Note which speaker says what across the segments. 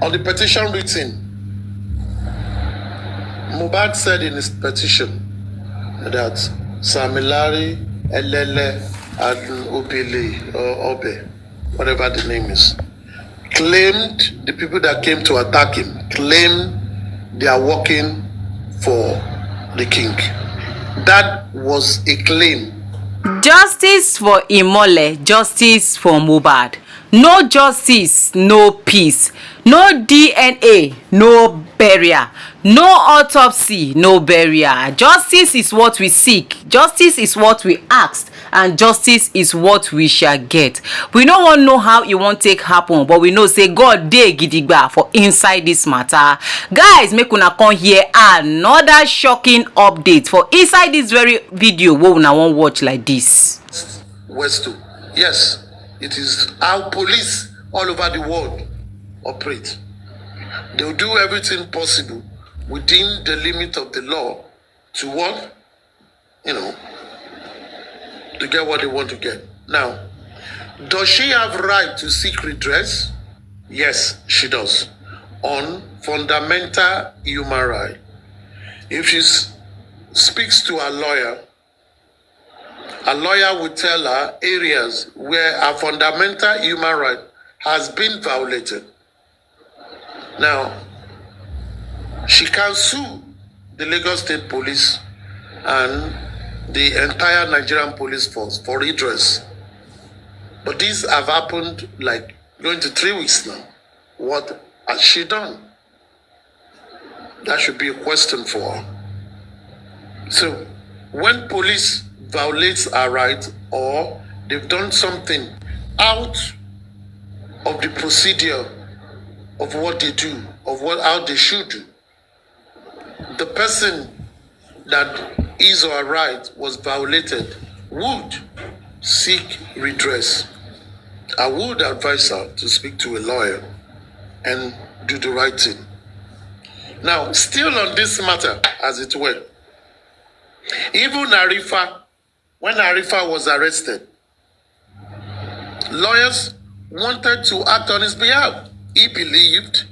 Speaker 1: On the petition written, Mohbad said in his petition that Samilari, Elele, and Obele, or Obe, whatever the name is, claimed the people that came to attack him, claimed they are working for the king. That was a claim.
Speaker 2: Justice for Imole, justice for Mohbad. No justice, no peace. No DNA, no burial. No autopsy, no burial. Justice is what we seek. Justice is what we asked. And justice is what we shall get. We no wan know how e wan take happen, but we know say God dey gidigba for inside this matter. Guys, make una come hear another shocking update for inside this very video wey una wan watch like this.
Speaker 1: Westo. Yes, it is how police all over the world operate. They will do everything possible within the limit of the law to what? To get what they want to get. Now, does she have right to seek redress? Yes, she does. On fundamental human right. If she speaks to a lawyer will tell her areas where a fundamental human right has been violated. Now, she can sue the Lagos State Police and the entire Nigerian police force for redress. But these have happened like going to 3 weeks now. What has she done? That should be a question for her. So, when police violates our right or they've done something out of the procedure of what they do, of how they should do, the person that his or her right was violated would seek redress. I would advise her to speak to a lawyer and do the right thing. Now, still on this matter, as it were, even Arifa, when Arifa was arrested, lawyers wanted to act on his behalf. He believed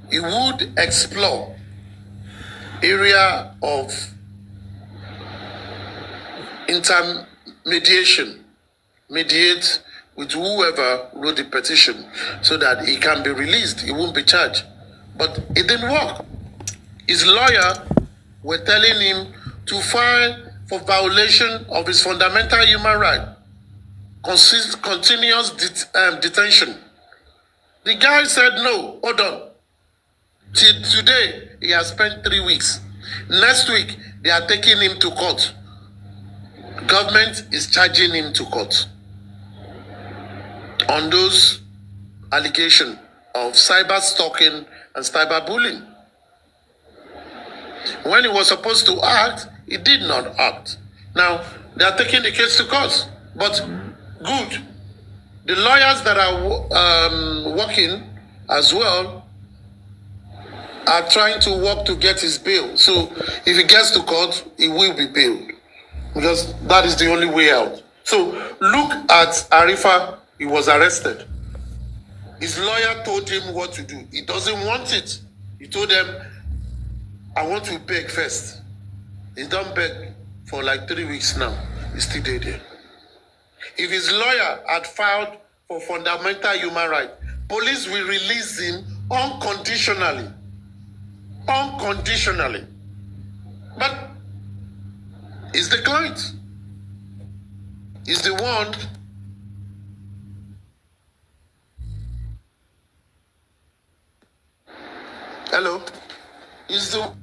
Speaker 1: he would explore area of intermediation, mediate with whoever wrote the petition so that he can be released, he won't be charged. But it didn't work. His lawyer were telling him to file for violation of his fundamental human right, continuous detention. The guy said, no, hold on. Till today, he has spent 3 weeks. Next week, they are taking him to court. Government is charging him to court on those allegations of cyber stalking and cyber bullying. When he was supposed to act, he did not act. Now, they are taking the case to court. But good. The lawyers that are working as well are trying to work to get his bail. So if he gets to court, he will be bailed. Because that is the only way out. So look at Arifa. He was arrested. His lawyer told him what to do. He doesn't want it. He told them, I want to beg first. He's done beg for like 3 weeks now. He's still there. If his lawyer had filed for fundamental human rights, police will release him unconditionally. Unconditionally. But he's the client. He's the one. Hello? He's the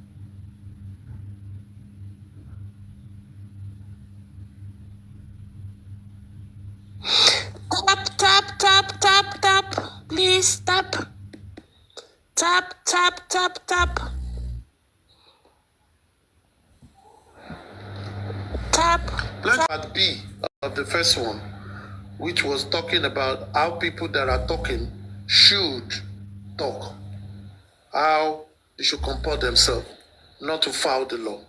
Speaker 3: Tap. Please tap. Tap. Tap.
Speaker 1: Let's part B of the first one, which was talking about how people that are talking should talk, how they should comport themselves, not to foul the law.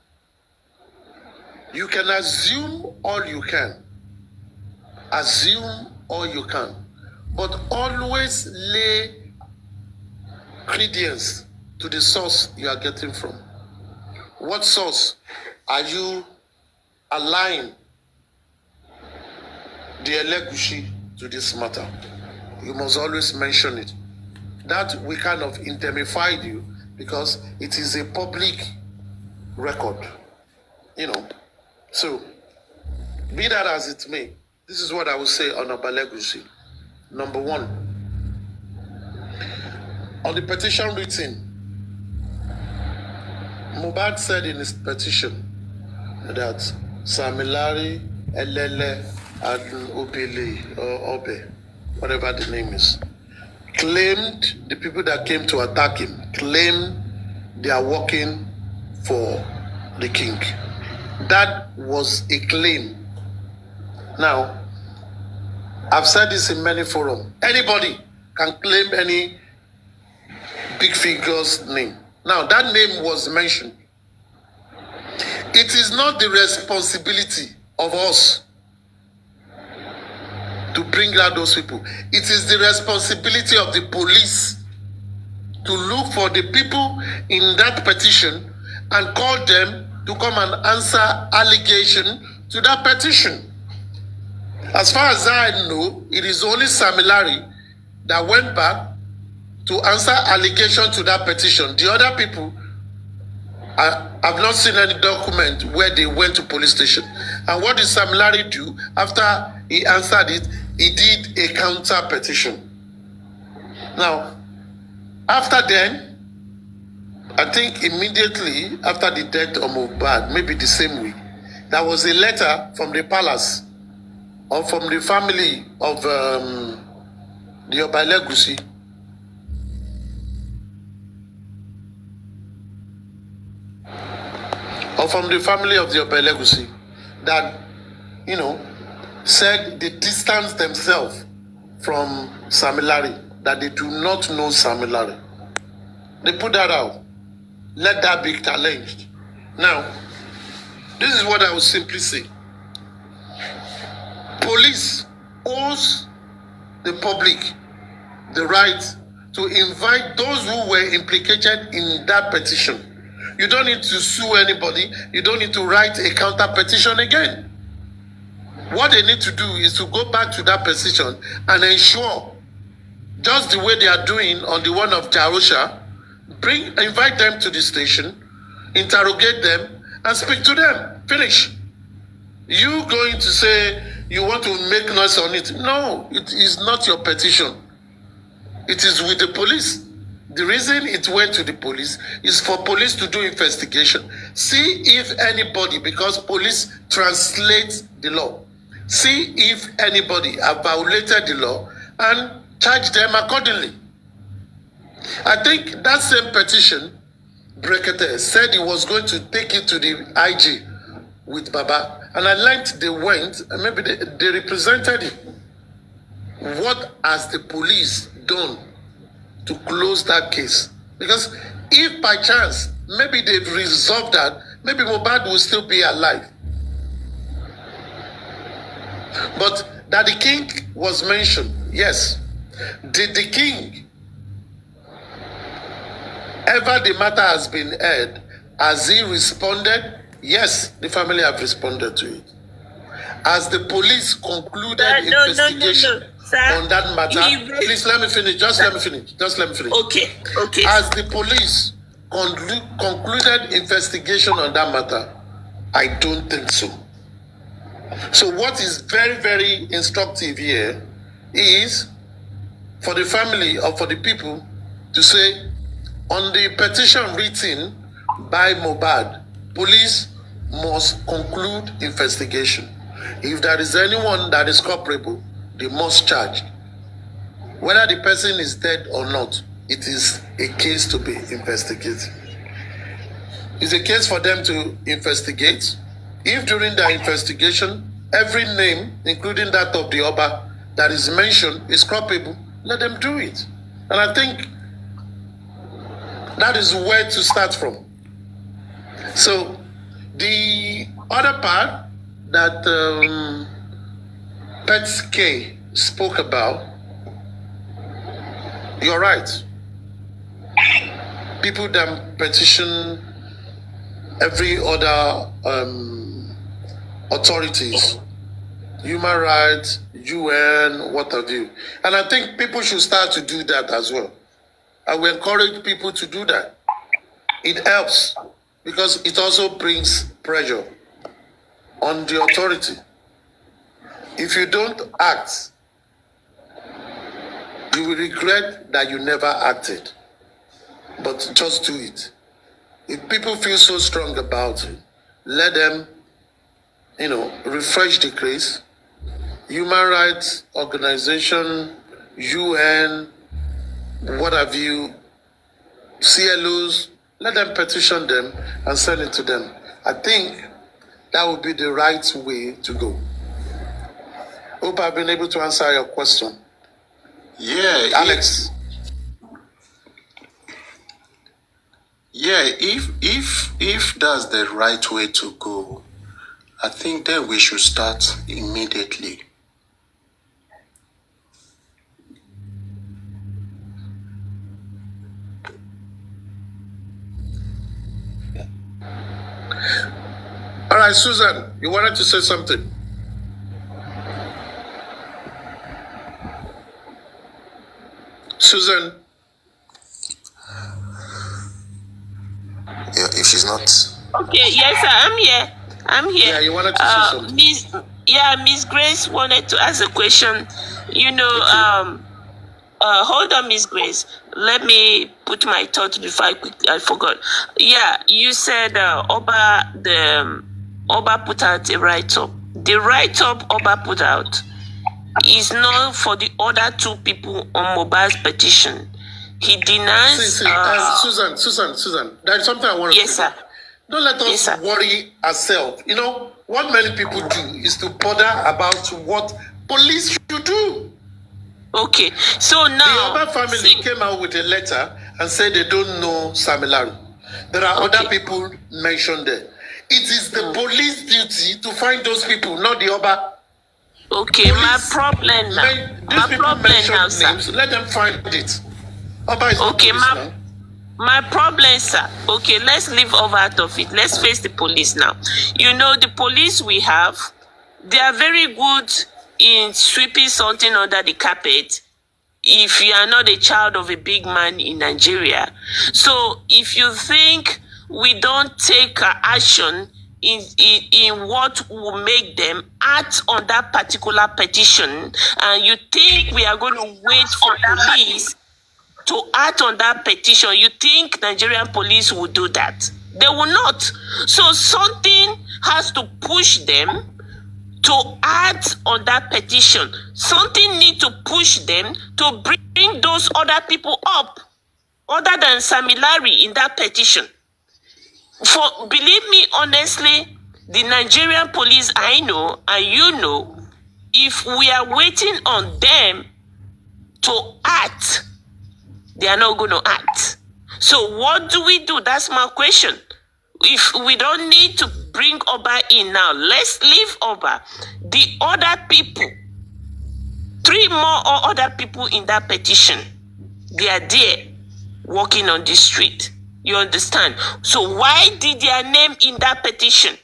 Speaker 1: You can assume all you can. Assume all you can. But always lay credence to the source you are getting from. What source are you aligning the Elegushi to this matter? You must always mention it. That we kind of indemnified you because it is a public record, you know. So, be that as it may, this is what I will say on Oba Elegushi. Number one, on the petition written, Mohbad said in his petition that Samilari, Elele, and Obele, or Obe, whatever the name is, claimed the people that came to attack him, claimed they are working for the king. That was a claim. Now, I've said this in many forums. Anybody can claim any big figure's name. Now, that name was mentioned. It is not the responsibility of us to bring out those people. It is the responsibility of the police to look for the people in that petition and call them to come and answer allegation to that petition. As far as I know, it is only Samilari that went back to answer allegation to that petition. The other people, I've not seen any document where they went to police station. And what did Samilari do after he answered it? He did a counter petition. Now, after then, I think immediately after the death of Mohbad, maybe the same week, there was a letter from the palace or from the family of the Oba Elegushi or from the family of the Oba Elegushi that, you know, said they distanced themselves from Samilari, that they do not know Samilari. They put that out. Let that be challenged. Now, this is what I would simply say. Police owes the public the right to invite those who were implicated in that petition. You don't need to sue anybody. You don't need to write a counter petition again. What they need to do is to go back to that petition and ensure, just the way they are doing on the one of Jarosha, invite them to the station, interrogate them, and speak to them. Finish. You going to say you want to make noise on it? No, it is not your petition. It is with the police. The reason it went to the police is for police to do investigation. See if anybody, because police translate the law, see if anybody have violated the law and charge them accordingly. I think that same petition, Brekete said he was going to take it to the IG with Baba, and I learned they went, and maybe they represented it. What has the police done to close that case? Because if by chance, maybe they've resolved that, maybe Mohbad will still be alive. But that the king was mentioned, yes. Did the king, ever the matter has been heard, has he responded? Yes, the family have responded to it. As the police concluded investigation on that matter, please let me finish. Just let me finish.
Speaker 3: Okay.
Speaker 1: As the police concluded investigation on that matter, I don't think so. So what is very, very instructive here is for the family or for the people to say, on the petition written by Mohbad, police must conclude investigation. If there is anyone that is culpable, they must charge. Whether the person is dead or not, it is a case to be investigated. It's a case for them to investigate. If during their investigation, every name, including that of the Oba, that is mentioned is culpable, let them do it. And I think that is where to start from. So the other part that Pets spoke about, you're right. people that petition every other authorities, human rights, UN, what have you. And I think people should start to do that as well. I will encourage people to do that. It helps because it also brings pressure on the authority. If you don't act, you will regret that you never acted. But just do it. If people feel so strong about it, let them, refresh the case. Human rights organization, UN, what have you, CLOs, let them petition them and send it to them. I think that would be the right way to go. Hope I've been able to answer your question.
Speaker 4: Yeah,
Speaker 1: Alex.
Speaker 4: Yeah, if that's the right way to go, I think then we should start immediately.
Speaker 1: All right, Susan, you wanted to say something? Susan.
Speaker 4: Yeah, if she's not.
Speaker 3: Okay, yes, sir, I'm here. I'm here.
Speaker 1: Yeah, you wanted to say something.
Speaker 3: Miss Grace wanted to ask a question. Hold on, Miss Grace. Let me put my thought before I forgot. Yeah, you said Oba put out a write-up. The write-up Oba put out is not for the other two people on Mohbad's petition. He denies.
Speaker 1: Susan, there is something I want to say.
Speaker 3: Yes, sir.
Speaker 1: Don't let us worry ourselves. What many people do is to bother about what police should do.
Speaker 3: Okay, so now
Speaker 1: the Oba family came out with a letter and said they don't know Samilari. There are other people mentioned there. It is the police duty to find those people, not the Oba.
Speaker 3: Okay, my problem now,
Speaker 1: sir. Let them find it. Oba is
Speaker 3: okay, my problem, sir. Okay, let's leave Oba out of it. Let's face the police now. The police we have, they are very good in sweeping something under the carpet if you are not a child of a big man in Nigeria. So if you think we don't take action in what will make them act on that particular petition, and you think we are going to wait for police to act on that petition, you think Nigerian police will do that? They will not. So something has to push them to act on that petition. Something needs to push them to bring those other people up, other than Samilari in that petition. For believe me, honestly, the Nigerian police I know and you know, if we are waiting on them to act, they are not going to act. So what do we do? That's my question. If we don't need to bring Oba in now, let's leave Oba. The other people, 3 more or other people in that petition, they are there walking on the street. You understand? So why did their name in that petition?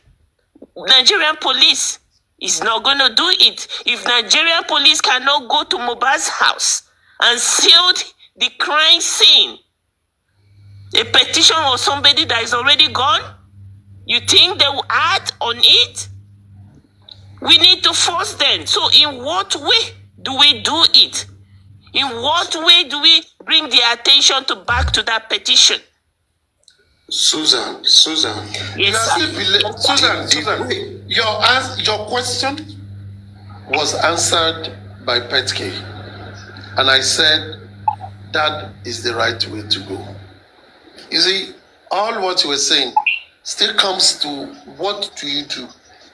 Speaker 3: Nigerian police is not going to do it. If Nigerian police cannot go to Mohbad's house and seal the crime scene, a petition of somebody that is already gone, you think they will act on it? We need to force them. So in what way do we do it? In what way do we bring the attention back to that petition?
Speaker 4: Susan.
Speaker 3: Yes,
Speaker 1: Susan, your question was answered by Petke. And I said that is the right way to go. You see, all what you were saying still comes to what do you do?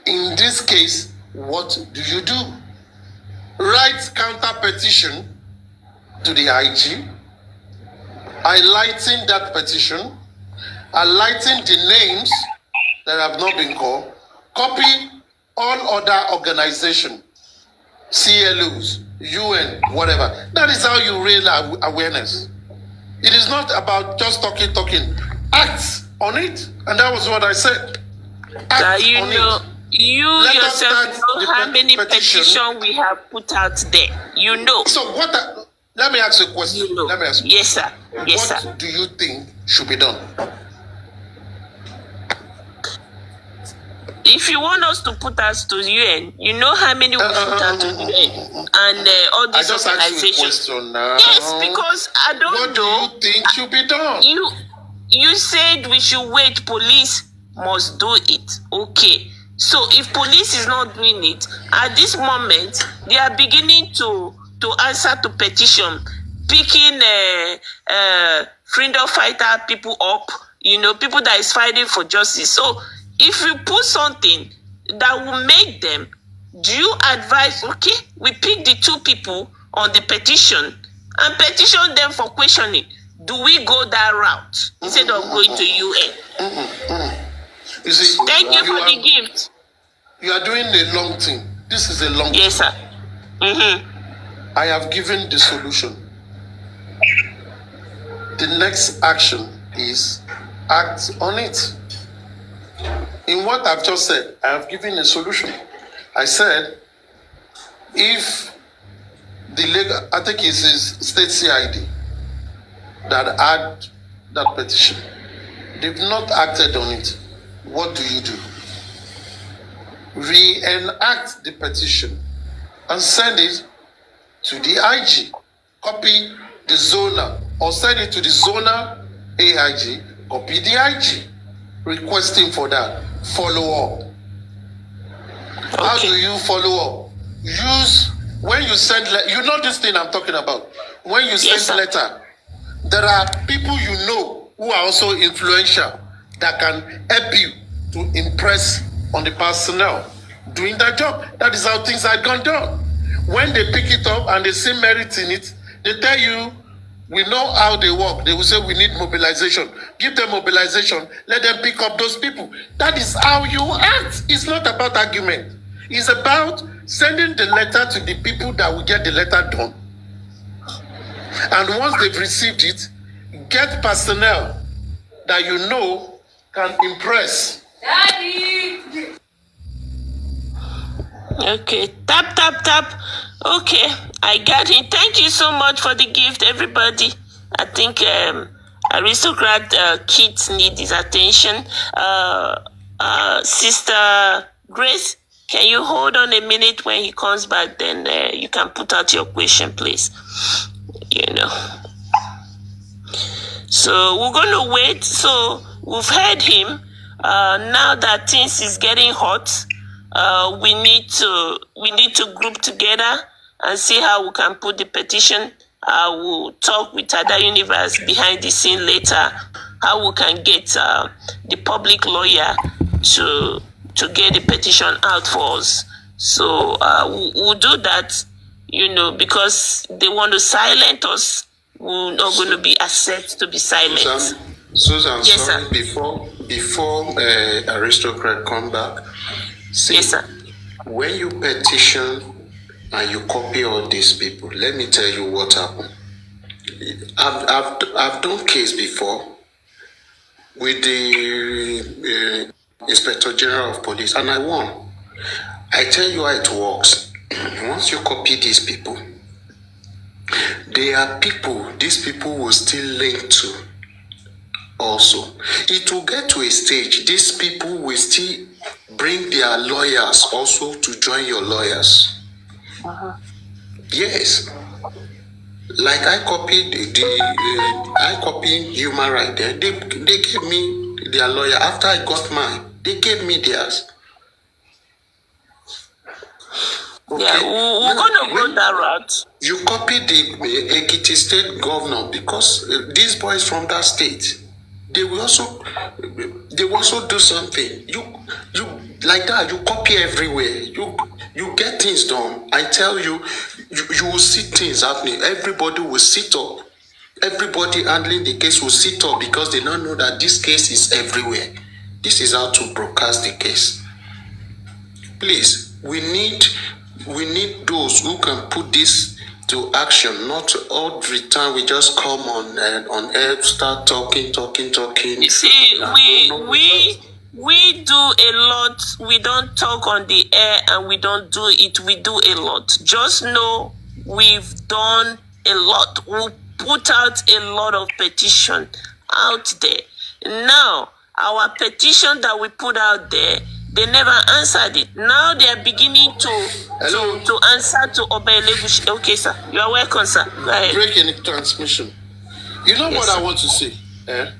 Speaker 1: In this case, what do you do? Write counter petition to the IG, highlighting that petition, highlighting the names that have not been called, copy all other organizations, CLOs, UN, whatever. That is how you raise awareness. It is not about just talking. Act on it. And that was what I said. Act
Speaker 3: you
Speaker 1: on
Speaker 3: know,
Speaker 1: it.
Speaker 3: you
Speaker 1: Let us
Speaker 3: yourself
Speaker 1: start
Speaker 3: know
Speaker 1: the
Speaker 3: how many
Speaker 1: petition.
Speaker 3: petitions we have put out there. You know.
Speaker 1: So let me ask you a question.
Speaker 3: You know.
Speaker 1: Let me ask you.
Speaker 3: Yes, sir. Yes,
Speaker 1: what
Speaker 3: sir.
Speaker 1: do you think should be done?
Speaker 3: If you want us to put us to UN, you know how many we put out to UN and all
Speaker 1: I
Speaker 3: these
Speaker 1: just asked you a
Speaker 3: organizations.
Speaker 1: question now.
Speaker 3: Yes, because I don't
Speaker 1: What do
Speaker 3: know.
Speaker 1: you think should be done?
Speaker 3: You said we should wait. Police must do it. Okay. So if police is not doing it at this moment, they are beginning to answer to petition, picking freedom fighter people up. You know, people that is fighting for justice. So if you put something that will make them, do you advise? Okay, we pick the 2 people on the petition and petition them for questioning. Do we go that route instead of going to UN?
Speaker 1: You see,
Speaker 3: Thank you for the gift.
Speaker 1: You are doing a long thing. This is a long thing.
Speaker 3: Yes, sir.
Speaker 1: I have given the solution. The next action is act on it. In what I've just said, I have given a solution. I said, if the legal, I think it's state CID that had that petition, they've not acted on it. What do? Reenact the petition and send it to the IG. Copy the zoner or send it to the zoner AIG. Copy the IG. Requesting for that. Follow up. Okay. How do you follow up? Use, when you send, you know this thing I'm talking about. When you send letter, there are people you know who are also influential that can help you to impress on the personnel doing their job. That is how things are gone done. When they pick it up and they see merit in it, they tell you, we know how they work. They will say, we need mobilization. Give them mobilization. Let them pick up those people. That is how you act. It's not about argument. It's about sending the letter to the people that will get the letter done. And once they've received it, get personnel that you know can impress.
Speaker 3: Daddy! Okay, tap. Okay, I got it. Thank you so much for the gift, everybody. I think aristocrat kids need his attention. Sister Grace, can you hold on a minute? When he comes back, then you can put out your question, please. You know. So we're going to wait. So we've heard him. Now that things is getting hot, we need to group together and see how we can put the petition. We'll talk with other universe behind the scene later, how we can get the public lawyer to get the petition out for us. So we'll do that, you know, because they want to silence us. We're not going to be accepted to be silent.
Speaker 4: Susan,
Speaker 3: yes,
Speaker 4: sorry,
Speaker 3: sir.
Speaker 4: before aristocrat come back, see,
Speaker 3: yes, sir.
Speaker 4: When you petition and you copy all these people, let me tell you what happened. I've done case before with the Inspector General of Police, and I won. I tell you how it works. Once you copy these people, there are people these people will still link to. Also, it will get to a stage these people will still bring their lawyers also to join your lawyers. Yes, like I copied I copied human right there. They gave me their lawyer after I got mine. They gave me theirs. Okay.
Speaker 3: Yeah, we're going to go that route.
Speaker 4: You copy the Ekiti state governor because these boys from that state, they will also do something. You like that. You copy everywhere. You get things done. I tell you, you will see things happening. Everybody will sit up. Everybody handling the case will sit up because they don't know that this case is everywhere. This is how to broadcast the case. Please, we need those who can put this to action, not all the time we just come on air, start talking.
Speaker 3: You see, we do a lot. We don't talk on the air and we don't do it. We do a lot. Just know we've done a lot. We put out a lot of petition out there. Now, our petition that we put out there, they never answered it. Now they are beginning to answer to Oba Elegushi. Okay, sir. You are welcome, sir. Go ahead.
Speaker 1: Breaking transmission. You know what I want to say? There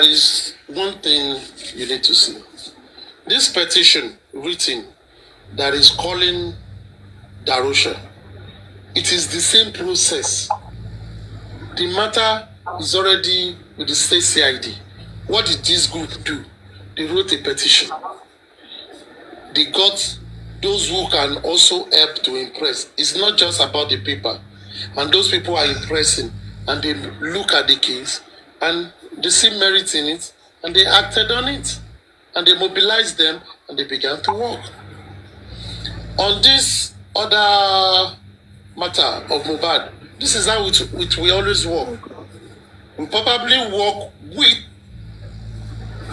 Speaker 1: is one thing you need to see. This petition written that is calling Darusha, it is the same process. The matter is already with the state CID. What did this group do? They wrote a petition. They got those who can also help to impress. It's not just about the paper. And those people are impressing and they look at the case and they see merit in it and they acted on it. And they mobilized them and they began to work. On this other matter of Mohbad, this is how we always work. We probably work with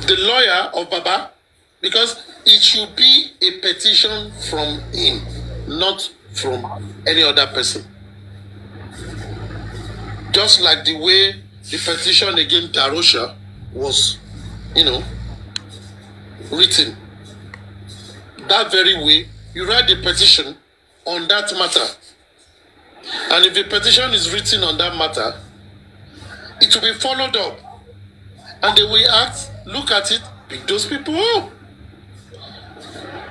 Speaker 1: the lawyer of Baba, because it should be a petition from him, not from any other person. Just like the way the petition against Darusha was, written. That very way, you write the petition on that matter. And if the petition is written on that matter, it will be followed up. And they will act, look at it, pick those people up.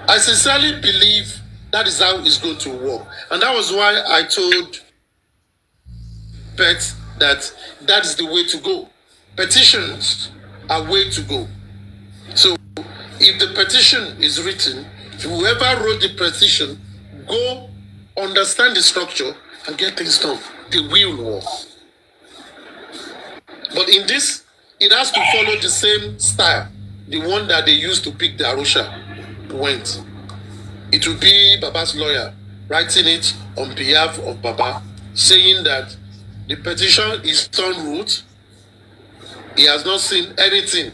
Speaker 1: I sincerely believe that is how it's going to work. And that was why I told Pet that that is the way to go. Petitions are way to go. So if the petition is written, whoever wrote the petition, go understand the structure and get things done. They will work. But in this, it has to follow the same style. The one that they used to pick Darusha went. It will be Baba's lawyer writing it on behalf of Baba, saying that the petition is en route. He has not seen anything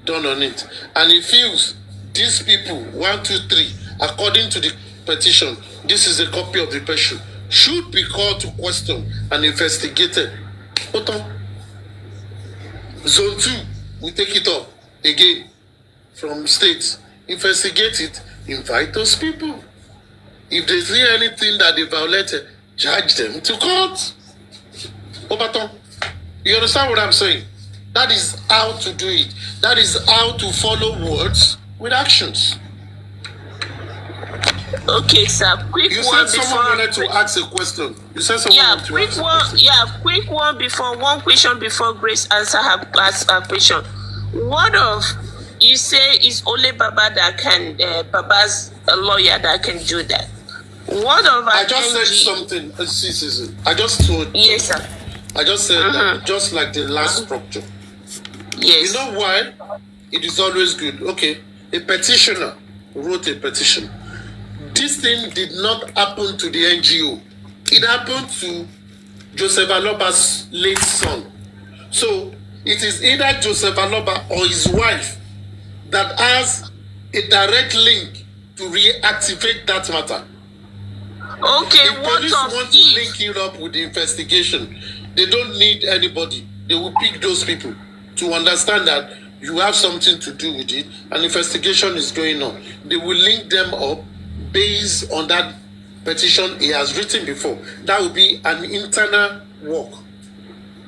Speaker 1: done on it. And he feels these people, 1, 2, 3, according to the petition, this is a copy of the petition, should be called to question and investigated. Zone 2, we take it up again from states. Investigate it, invite those people. If they see anything that they violated, charge them to court. Obaton, you understand what I'm saying? That is how to do it. That is how to follow words with actions.
Speaker 3: Okay, sir. Quick
Speaker 1: you
Speaker 3: one
Speaker 1: said
Speaker 3: before.
Speaker 1: Someone wanted to ask a question. You said someone wanted to ask a question.
Speaker 3: Yeah, quick one before. One question before Grace answer her question. What of you say it's only Baba that can, Baba's lawyer that can do that? What of
Speaker 1: I just said something. I just told.
Speaker 3: Yes, sir.
Speaker 1: I just said that just like the last structure.
Speaker 3: Yes.
Speaker 1: You know why? It is always good. Okay, a petitioner wrote a petition. This thing did not happen to the NGO. It happened to Joseph Aloba's late son. So it is either Joseph Aloba or his wife that has a direct link to reactivate that matter.
Speaker 3: Okay,
Speaker 1: if police want to link you up with the investigation, they don't need anybody. They will pick those people to understand that you have something to do with it, and investigation is going on. They will link them up based on that petition he has written before. That will be an internal work.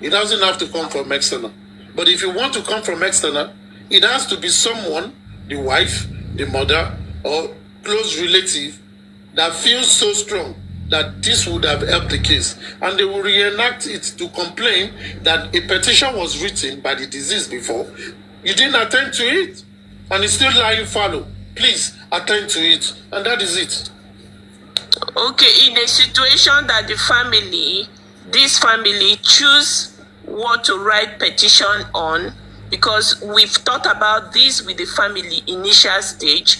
Speaker 1: It doesn't have to come from external. But if you want to come from external, it has to be someone, the wife, the mother, or close relative that feels so strong that this would have helped the case. And they will reenact it to complain that a petition was written by the deceased before. You didn't attend to it, and it's still lying fallow. Please attend to it, and that is it.
Speaker 3: Okay, in a situation that this family choose what to write petition on, because we've thought about this with the family initial stage,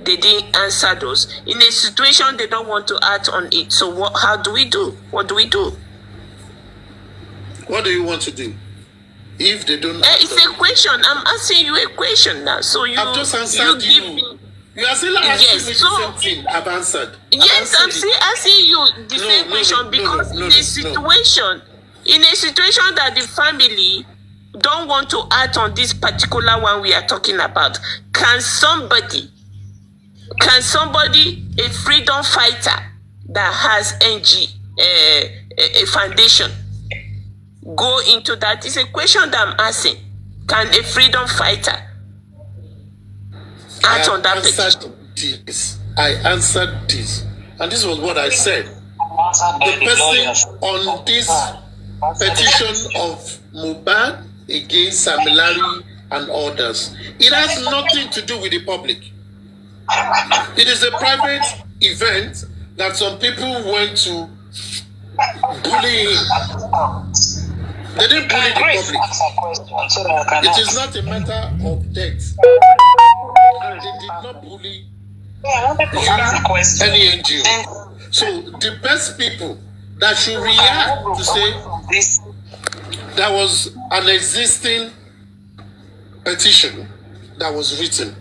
Speaker 3: they didn't answer those. In a situation they don't want to act on it. So how do we do? What do we do?
Speaker 1: What do you want to do? If they don't
Speaker 3: it's a question. I'm asking you a question now. So
Speaker 1: I've just answered you.
Speaker 3: Give me.
Speaker 1: You are still asking
Speaker 3: Yes,
Speaker 1: me
Speaker 3: so,
Speaker 1: the same thing. I've answered.
Speaker 3: Yes, I'm still asking you the same question because in a situation that the family don't want to act on this particular one we are talking about, can somebody, a freedom fighter that has a foundation, go into that? It's a question that I'm asking. Can a freedom fighter act on that petition?
Speaker 1: I answered this. And this was what I said. The person on this petition of Mohbad against Samilari and others, it has nothing to do with the public. It is a private event that some people went to bully him. They didn't bully the public. It is not a matter of death. And they did not bully any NGO. So the best people that should react to say there was an existing petition that was written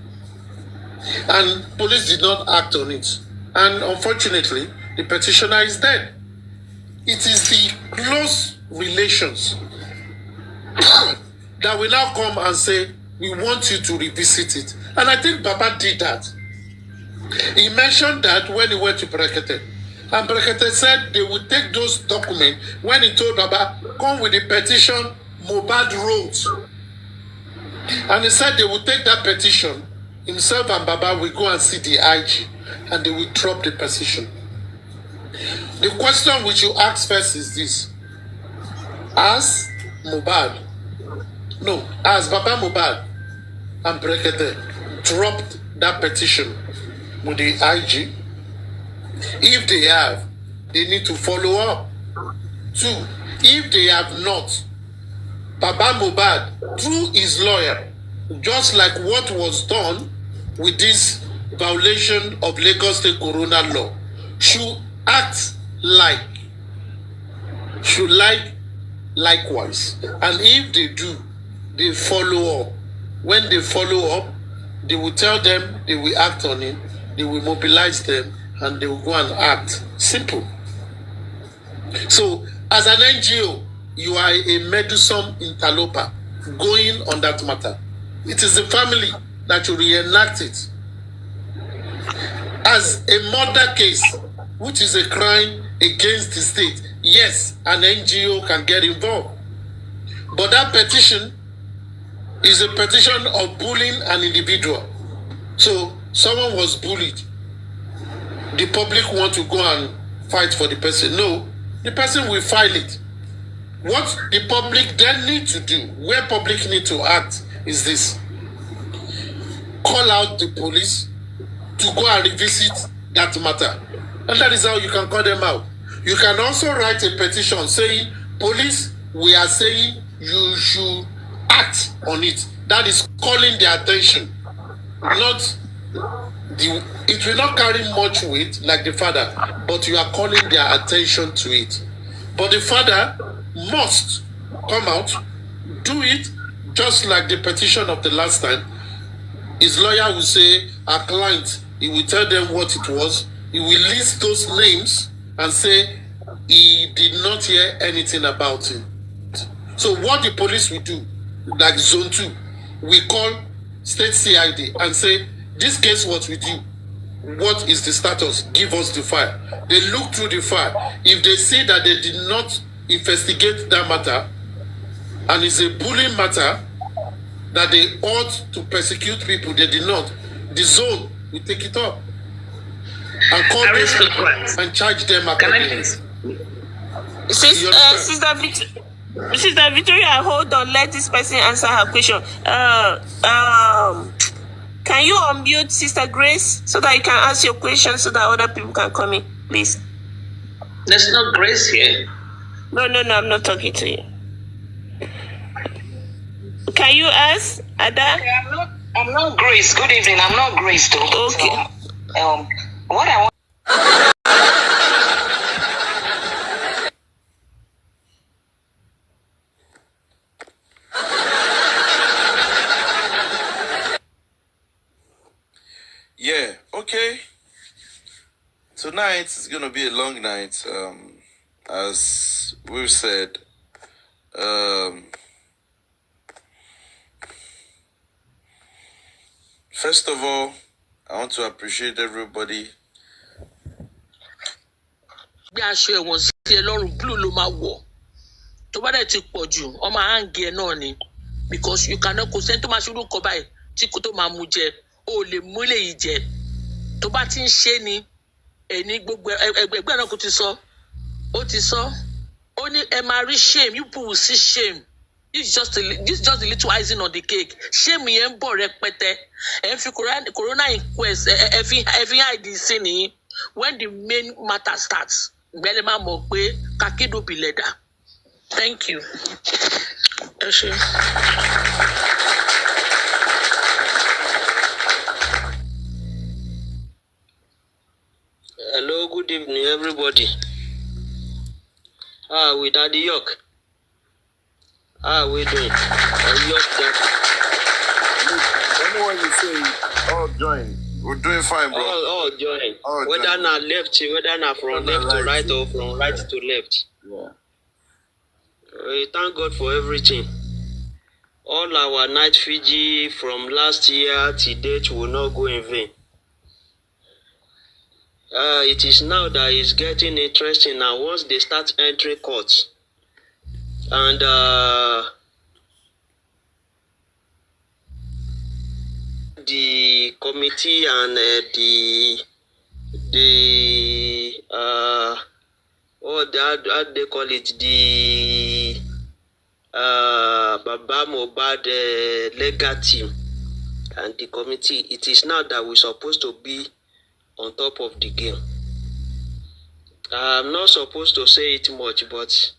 Speaker 1: and police did not act on it. And unfortunately, the petitioner is dead. It is the close relations that will now come and say, we want you to revisit it. And I think Baba did that. He mentioned that when he went to Brekete. And Brekete said they would take those documents when he told Baba, come with the petition Mohbad wrote. And he said they would take that petition, himself and Baba will go and see the IG and they will drop the petition. The question which you ask first is this. As Baba Mohbad and Brekete dropped that petition with the IG, if they have, they need to follow up. 2, if they have not, Baba Mohbad, through his lawyer, just like what was done with this violation of Lagos State Corona law, should act likewise. And if they do, they follow up. When they follow up, they will tell them they will act on it, they will mobilize them, and they will go and act. Simple. So, as an NGO, you are a meddlesome interloper going on that matter. It is the family that will reenact it. As a murder case, which is a crime against the state, yes, an NGO can get involved. But that petition is a petition of bullying an individual. So, someone was bullied. The public want to go and fight for the person. No, the person will file it. What the public then need to do, where public need to act, is this. Call out the police to go and revisit that matter. And that is how you can call them out. You can also write a petition saying, police, we are saying you should act on it. That is calling their attention. It will not carry much weight like the father, but you are calling their attention to it. But the father must come out, do it just like the petition of the last time. His lawyer will say, our client, he will tell them what it was. He will list those names and say he did not hear anything about it. So what the police will do, like Zone 2, we call State CID and say, this case was with you. What is the status? Give us the file. They look through the file. If they see that they did not investigate that matter, and it's a bullying matter, that they ought to persecute people, they did not, the zone will take it up and call those people and charge them accordingly.
Speaker 3: Sister Victoria, hold on. Let this person answer her question. Can you unmute Sister Grace so that you can ask your question so that other people can come in, please?
Speaker 5: There's no Grace here.
Speaker 3: No, I'm not talking to you. Can you ask Ada?
Speaker 5: I'm not Grace. Good evening. I'm not Grace, though.
Speaker 3: Okay.
Speaker 5: What I want.
Speaker 6: Yeah, okay. Tonight is gonna be a long night. As we've said. First of all, I want to appreciate everybody.
Speaker 5: Bí aṣọ ẹ̀wọ̀n sí ẹ lọ́rùn blue ló máa wọ̀. Tó bá dẹ̀ ti pọ̀ jù, ọmọ àǹgì ẹ̀ náà ni. Because you cannot kò sẹ́ni tó máa ṣe orúkọ báyìí tí kò tó máa mú jẹ. O lè mú ilé yìí jẹ. Tó bá ti ń ṣe ni, ẹni gbogbo ẹgbẹ́ náà kò ti sọ. Ó ti sọ. Ó ní ẹ máa rí shame. You people will see shame. This is just the little icing on the cake. Shame yẹn ń bọ̀ rẹpẹtẹ. Ẹ fi corona inquest ẹ fi hide sí nìyí. When the main matter starts, gbẹ́lẹ́ máa mọ̀ pé kakido be leather. Thank you. Ẹ ṣé.
Speaker 7: Hello, good evening, everybody. With Daddy York. How we doing? York Daddy.
Speaker 6: Anyone you say, all join. We're doing fine, bro.
Speaker 7: All join.
Speaker 6: All
Speaker 7: whether
Speaker 6: join.
Speaker 7: na left, whether na from left to right or from right to left.
Speaker 6: Yeah.
Speaker 7: We thank God for everything. All our night Fiji from last year to date will not go in vain. It is now that it's getting interesting now once they start entering courts. And the committee and how they call it, the Mohbad legal team and the committee, it is now that we're supposed to be on top of the game. I'm not supposed to say it much, but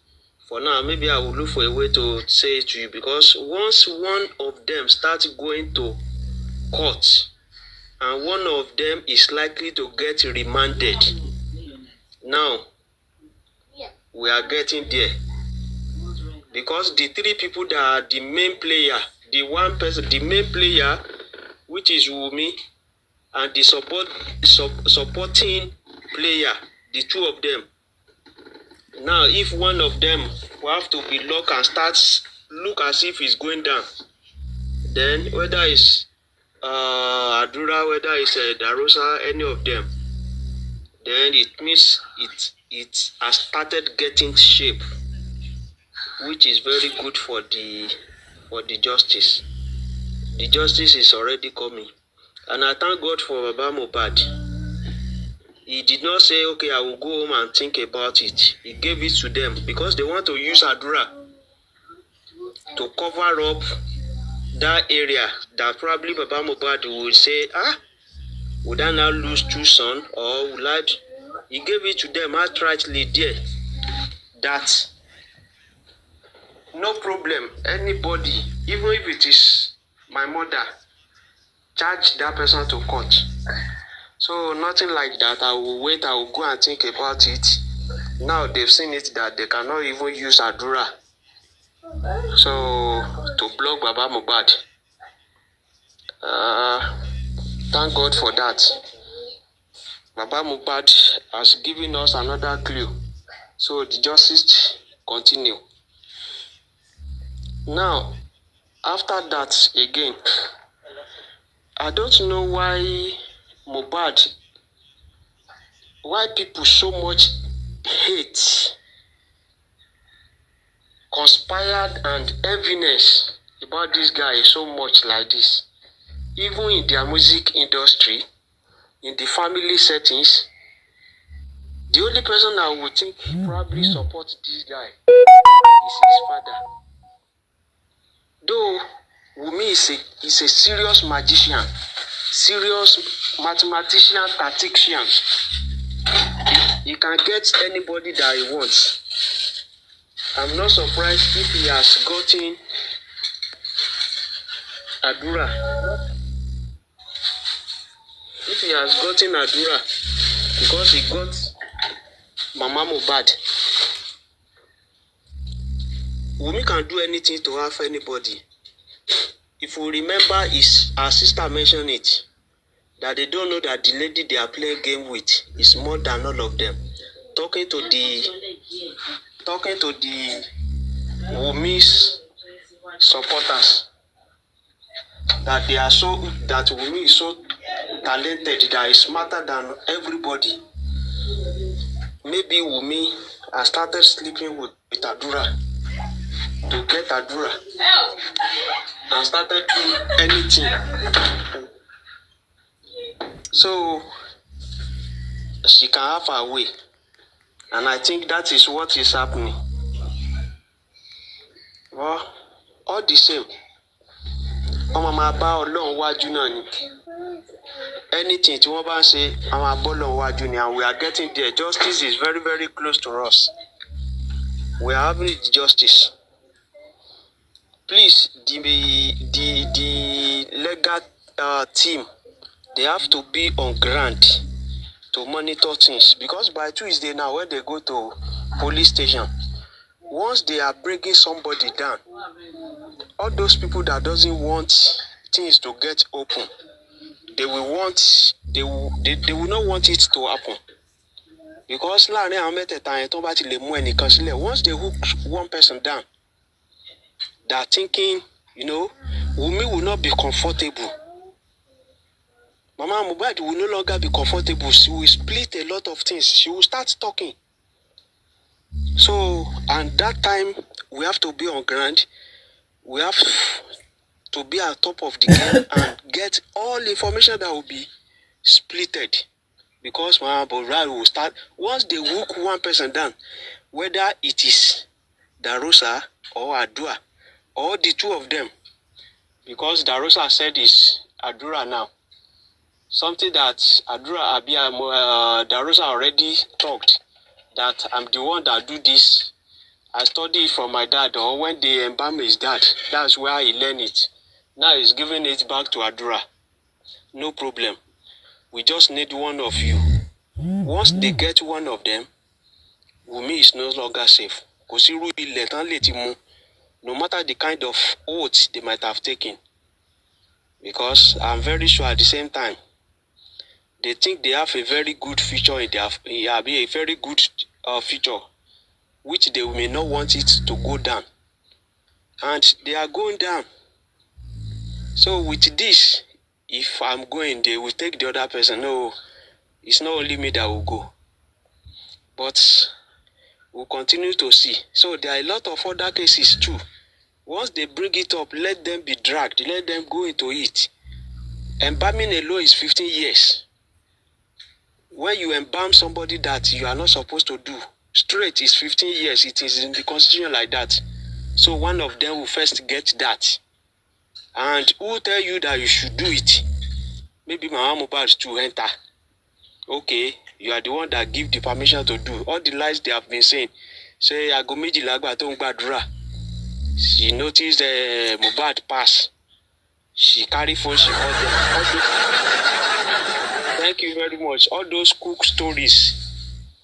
Speaker 7: for now, maybe I will look for a way to say it to you, because once one of them starts going to court and one of them is likely to get remanded, now we are getting there. Because the three people that are the main player, the one person, the main player, which is Wumi, and the supporting player, the two of them. Now, if one of them will have to be locked and starts look as if he's going down, then whether it's Adura, whether it's Darosa, any of them, then it means it has started getting shape, which is very good for the justice. The justice is already coming. And I thank God for Baba Mohbad. He did not say, okay, I will go home and think about it. He gave it to them because they want to use Adura to cover up that area that probably Baba Mohbad will say, would I now lose two sons, or would I? He gave it to them outrightly there that no problem, anybody, even if it is my mother, charge that person to court. So nothing like that. I will wait, I will go and think about it. Now they've seen it that they cannot even use Adura. So to block Baba Mohbad. Thank God for that. Baba Mohbad has given us another clue. So the justice continue. Now, after that again, I don't know why Mohbad, why people so much hate, conspired and evidence about this guy so much like this. Even in their music industry, in the family settings, the only person I would think probably support this guy is his father. Though Wumi is a serious magician, serious mathematician, tactician. He can get anybody that he wants. I'm not surprised if he has gotten Adura If he has gotten Adura because he got Mama Mohbad, Wumi can do anything to have anybody. If we remember, our sister mentioned it, that they don't know that the lady they are playing game with is more than all of them. Talking to the Wumi's supporters, that Wumi is so talented, that is smarter than everybody. Maybe Wumi has started sleeping with Adura to get Adura and started doing anything. So she can have her way. And I think that is what is happening. Well, all the same, anything tí wọ́n bá ṣe, and we are getting there. Justice is very, very close to us. We are having justice. Please, the legal team, they have to be on ground to monitor things, because by Tuesday now, when they go to police station, once they are bringing somebody down, all those people that doesn't want things to get open, they will not want it to happen. Because once they hook one person down, they are thinking, Wumi will not be comfortable. Mama Mohbad will no longer be comfortable. She will split a lot of things. She will start talking. So, and that time, we have to be on ground. We have to be at top of the game and get all information that will be splitted. Because Mama Mohbad will start, once they hook one person down, whether it is Darosa or Adua, or the two of them, because Darosa said is Adura now. Something that Darosa already talked, that I'm the one that do this. I studied it from my dad, or when they embalm his dad, that's where he learned it. Now he's giving it back to Adura. No problem. We just need one of you. Once they get one of them, Wumi is no longer safe. No matter the kind of oath they might have taken. Because I'm very sure at the same time, they think they have a very good future in their, a very good future, which they may not want it to go down. And they are going down. So with this, if I'm going, they will take the other person. No, it's not only me that will go. But we'll continue to see. So there are a lot of other cases too. Once they bring it up, let them be dragged. Let them go into it. Embalming alone is 15 years. When you embalm somebody that you are not supposed to do, straight is 15 years. It is in the constitution like that. So one of them will first get that. And who will tell you that you should do it? Maybe Mama Mohbad to enter. Okay, you are the one that give the permission to do. All the lies they have been saying. Say, I go meji lagba to ngbadura. She noticed Mohbad pass. She carry phone, she called them. Thank you very much. All those cook stories,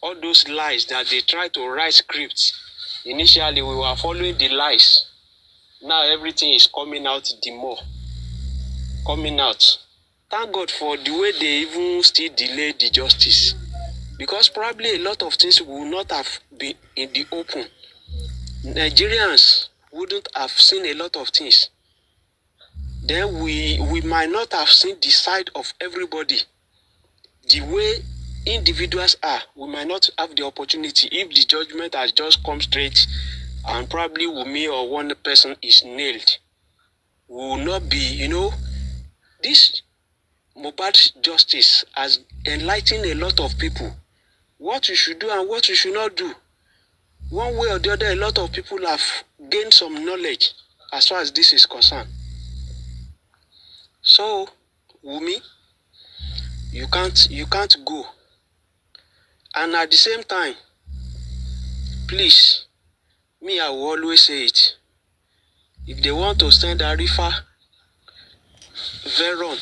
Speaker 7: all those lies that they try to write scripts. Initially, we were following the lies. Now everything is coming out the more. Coming out. Thank God for the way they even still delay the justice. Because probably a lot of things will not have been in the open. Nigerians wouldn't have seen a lot of things. Then we might not have seen the side of everybody. The way individuals are, we might not have the opportunity if the judgment has just come straight and probably Wumi or one person is nailed. We will not be, this Mohbad justice has enlightened a lot of people. What you should do and what you should not do. One way or the other, a lot of people have gained some knowledge as far as this is concerned. So, Wumi, you can't go. And at the same time, please, me, I will always say it. If they want to send Arifa, Veron,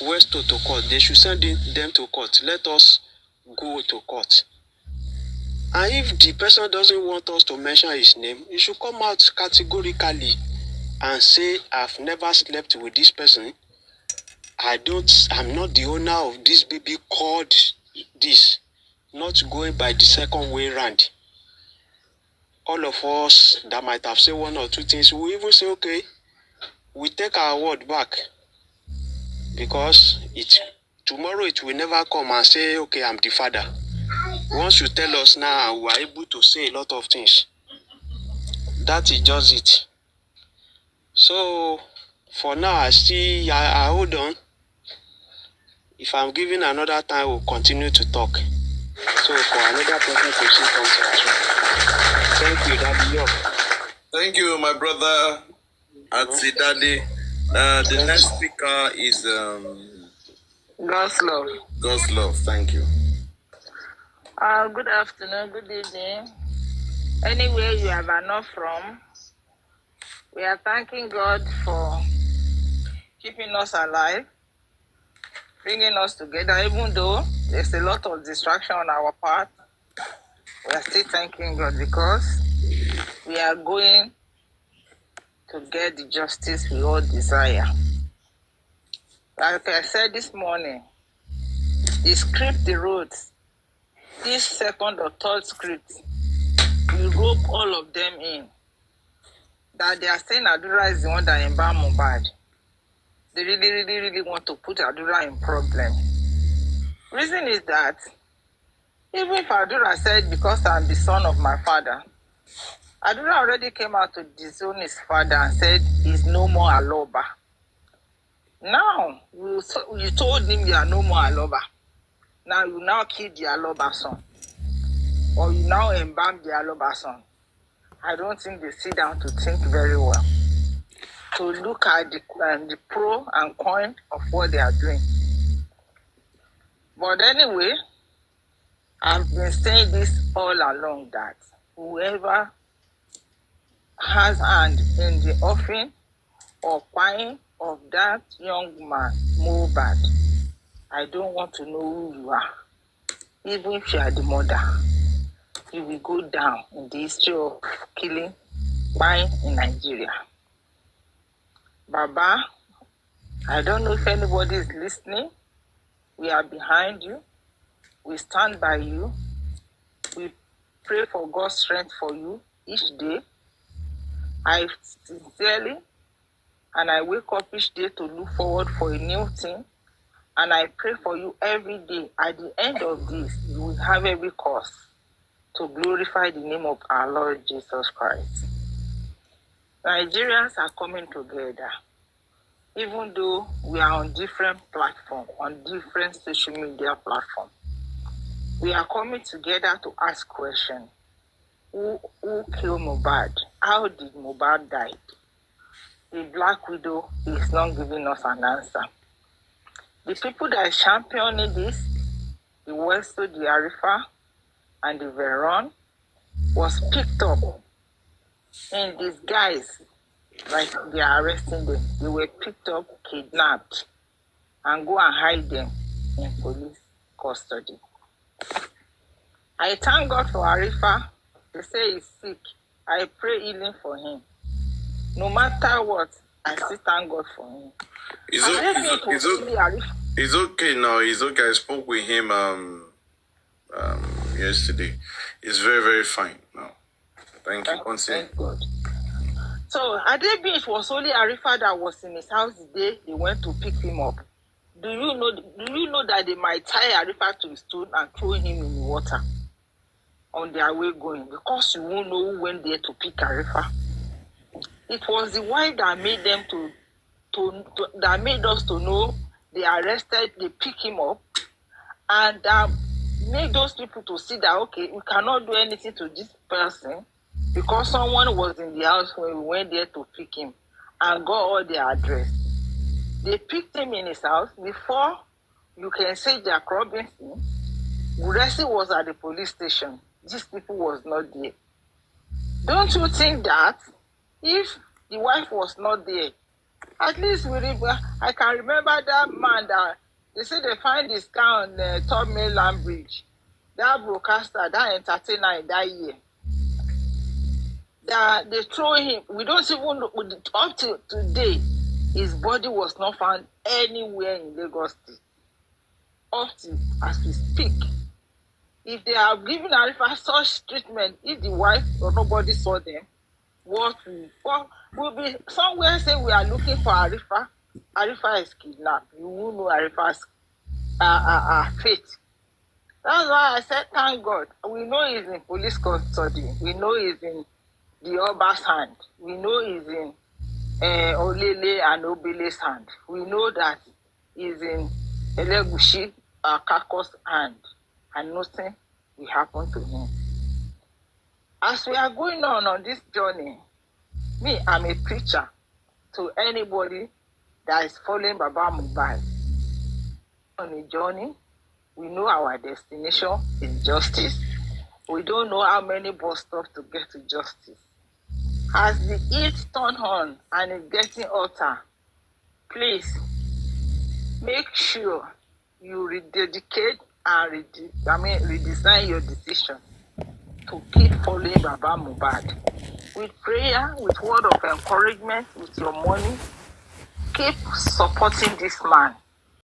Speaker 7: Westo to court. They should send them to court. Let us go to court. And if the person doesn't want us to mention his name, he should come out categorically and say, I've never slept with this person. I'm not the owner of this baby called this. Not going by the second way round. All of us that might have said one or two things, we even say, okay, we take our word back. Because tomorrow it will never come and say, okay, I'm the father. Once you tell us now, we are able to say a lot of things. That is just it. So, for now, I hold on. If I'm given another time, we'll continue to talk. So, for another person to see something as well. Thank you, Daddy.
Speaker 6: Thank you, my brother. Atsi Daddy. The next speaker is
Speaker 8: God's love.
Speaker 6: God's love. Thank you.
Speaker 8: Good afternoon, good evening. Anywhere you have enough from, we are thanking God for keeping us alive, bringing us together, even though there's a lot of distraction on our part. We are still thanking God because we are going to get the justice we all desire. Like I said this morning, the script they wrote, this second or third script, we rope all of them in. That they are saying Adura is the one that embalmed Mohbad. They really want to put Adura in problem. Reason is that even if Adura said, because I'm the son of my father, Adura already came out to disown his father and said he's no more Aloba. Now, you told him you are no more Aloba. Now you now kill the Aloba son. Or you now embalm the Aloba son. I don't think they sit down to think very well. To look at the pro and con of what they are doing. But anyway, I've been saying this all along that whoever has hand in the offering or buying of that young man, Mohbad, I don't want to know who you are. Even if you are the mother, you will go down in the history of killing, buying in Nigeria. Baba, I don't know if anybody is listening. We are behind you. We stand by you. We pray for God's strength for you each day. I sincerely, and I wake up each day to look forward for a new thing. And I pray for you every day. At the end of this, you will have every cause to glorify the name of our Lord Jesus Christ. Nigerians are coming together. Even though we are on different platforms, on different social media platforms, we are coming together to ask questions. Who killed Mohbad? How did Mohbad die? The Black Widow is not giving us an answer. The people that are championing this, the Westo, the Arifa, and the Veron, was picked up in disguise, like they are arresting them. They were picked up, kidnapped, and go and hide them in police custody. I thank God for Arifa. They say he's sick. I pray healing for him. No matter what, I still thank God for him. It's
Speaker 6: okay now. It's okay. I spoke with him yesterday. It's very, very fine now. Thank you.
Speaker 8: Thank God. So, Adebi, it was only Arifa that was in his house the day they went to pick him up. Do you know that they might tie Arifa to a stone and throw him in the water on their way going? Because you won't know who went there to pick Arifa. It was the wife that made them that made us to know they arrested, they pick him up, and made those people to see that, okay, we cannot do anything to this person because someone was in the house when we went there to pick him and got all their address. They picked him in his house before you can say Jack Robinson. Uresi was at the police station. These people was not there. Don't you think that if the wife was not there, At least I can remember that man that they say they find his car on the Third Mainland Bridge. That broadcaster, that entertainer in that year. That they throw him. We don't even know, up to today, his body was not found anywhere in Lagos State. Up to as we speak. If they have given Arifa such treatment, if the wife or nobody saw them, what will be somewhere say we are looking for Arifa. Arifa is kidnapped. You will know Arifa's fate. That's why I said, thank God. We know he's in police custody. We know he's in the Oba's hand. We know he's in Olele and Obele's hand. We know that he's in Elegushi Kako's hand. And nothing will happen to him. As we are going on this journey, me, I'm a preacher to anybody that is following Baba Mohbad. On a journey, we know our destination is justice. We don't know how many bus stops to get to justice. As the heat turn on and it's getting hotter, please make sure you rededicate and redesign your decision to keep following Baba Mohbad. With prayer, with word of encouragement, with your money, keep supporting this man.